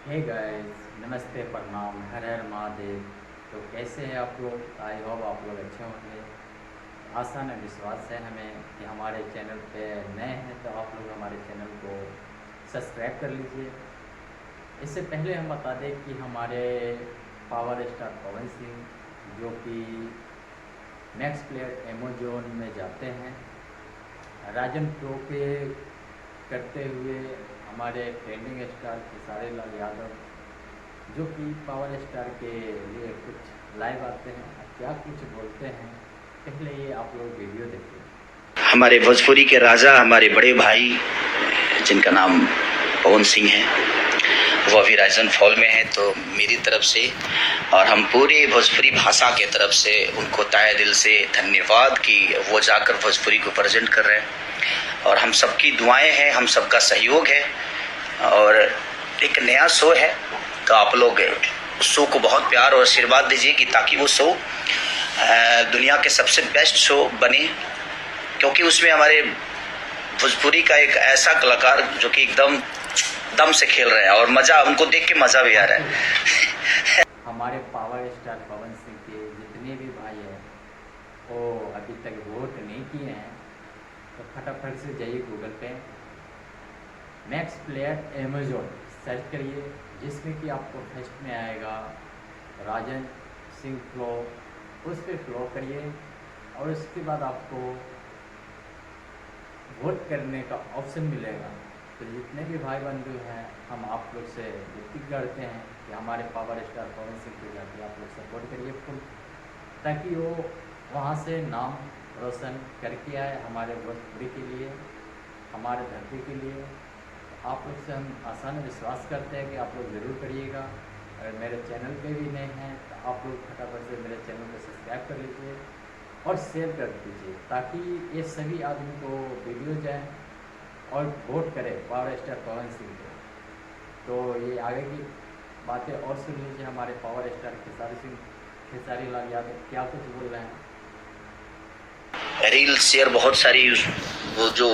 Hey guys, नमस्ते, प्रणाम, हर हर महादेव। तो कैसे हैं आप लोग? आई होप आप लोग अच्छे होंगे। आसान है, विश्वास है हमें कि हमारे चैनल पे नए हैं तो आप लोग हमारे चैनल को सब्सक्राइब कर लीजिए। इससे पहले हम बता दें कि हमारे पावर स्टार पवन सिंह जो कि नेक्स्ट प्लेयर एमेजोन में जाते हैं, राजन प्रो पे करते हुए हमारे ट्रेंडिंग स्टार खेसारी लाल यादव जो कि पावर स्टार के लिए कुछ लाइव आते हैं, क्या कुछ बोलते हैं, पहले ये आप लोग वीडियो देखिए। हमारे भोजपुरी के राजा, हमारे बड़े भाई जिनका नाम पवन सिंह है, वो अभी राइजन फॉल में है। तो मेरी तरफ से और हम पूरी भोजपुरी भाषा के तरफ से उनको तहे दिल से धन्यवाद कि वो जाकर भोजपुरी को प्रेजेंट कर रहे हैं। और हम सबकी दुआएं हैं, हम सबका सहयोग है। और एक नया शो है, तो आप लोग शो को बहुत प्यार और आशीर्वाद दीजिए कि ताकि वो शो दुनिया के सबसे बेस्ट शो बने, क्योंकि उसमें हमारे भोजपुरी का एक ऐसा कलाकार जो कि एकदम दम से खेल रहे हैं और मजा, उनको देख के मजा भी आ रहा है। हमारे पावर स्टार पवन सिंह के जितने भी भाई हैं वो अभी तक वोट नहीं किए हैं, तो फटाफट से जाइए गूगल पे नेक्स्ट प्लेयर एमेजोन सर्च करिए, जिसमें कि आपको फर्स्ट में आएगा राजन सिंह फ्लो, उस पर फ्लो करिए और उसके बाद आपको वोट करने का ऑप्शन मिलेगा। तो जितने भी भाई बंधु हैं, हम आप लोग से विनती करते हैं कि हमारे पावर स्टार पवन सिंह को जाके आप लोग सपोर्ट करिए फुल, ताकि वो वहाँ से नाम रोशन करके आए हमारे भोजपुरी के लिए, हमारे धरती के लिए। आप लोग से हम आसान विश्वास करते हैं कि आप लोग ज़रूर करिएगा। अगर मेरे चैनल पे भी नए हैं तो आप लोग फटाफट से मेरे चैनल को सब्सक्राइब कर लीजिए और शेयर कर दीजिए, ताकि ये सभी आदमी को वीडियो जाए और वोट करें पावर स्टार पवन सिंह को। तो ये आगे की बातें और सुन लीजिए, हमारे पावर स्टार खेसारी लाल यादव क्या कुछ बोल रहे हैं। रील शेयर बहुत सारी वो जो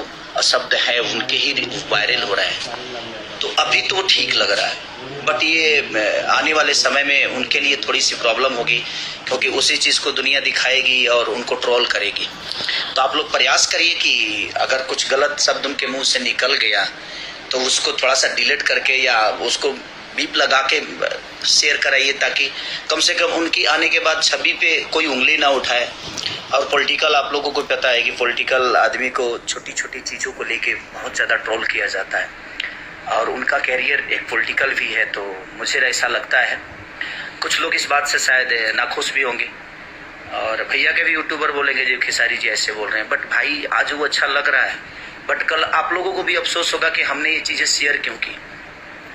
शब्द है उनके ही वायरल हो रहे हैं, तो अभी तो ठीक लग रहा है, बट ये आने वाले समय में उनके लिए थोड़ी सी प्रॉब्लम होगी, क्योंकि उसी चीज़ को दुनिया दिखाएगी और उनको ट्रोल करेगी। तो आप लोग प्रयास करिए कि अगर कुछ गलत शब्द उनके मुंह से निकल गया तो उसको थोड़ा सा डिलीट करके या उसको बीप लगा के शेयर कराइए, ताकि कम से कम उनकी आने के बाद छवि पे कोई उंगली ना उठाए। और पॉलिटिकल, आप लोगों को पता है कि पॉलिटिकल आदमी को छोटी छोटी चीज़ों को लेके बहुत ज़्यादा ट्रोल किया जाता है, और उनका कैरियर एक पॉलिटिकल भी है। तो मुझे ऐसा लगता है कुछ लोग इस बात से शायद नाखुश भी होंगे, और भैया के भी यूट्यूबर बोलेंगे जो खेसारी जी ऐसे बोल रहे हैं, बट भाई आज वो अच्छा लग रहा है, बट कल आप लोगों को भी अफसोस होगा कि हमने ये चीज़ें शेयर क्यों की,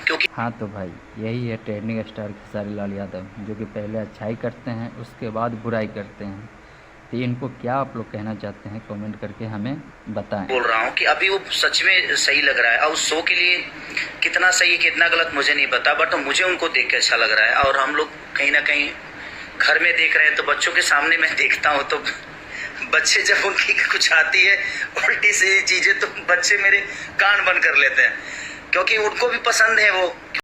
क्योंकि हाँ तो भाई यही है ट्रेंडिंग स्टार खेसारी लाल यादव, जो कि पहले अच्छाई करते हैं उसके बाद बुराई करते हैं। तो इनको क्या आप लोग कहना चाहते हैं, कमेंट करके हमें बताएं। बोल रहा हूँ कि अभी वो सच में सही लग रहा है, और उस शो के लिए कितना सही है कितना गलत मुझे नहीं पता, बट मुझे उनको देख के अच्छा लग रहा है। और हम लोग कहीं ना कहीं घर में देख रहे हैं, तो बच्चों के सामने मैं देखता हूँ तो बच्चे जब उनकी कुछ आती है उल्टी सी चीजें, तो बच्चे मेरे कान बंद कर लेते हैं, क्योंकि उनको भी पसंद है वो।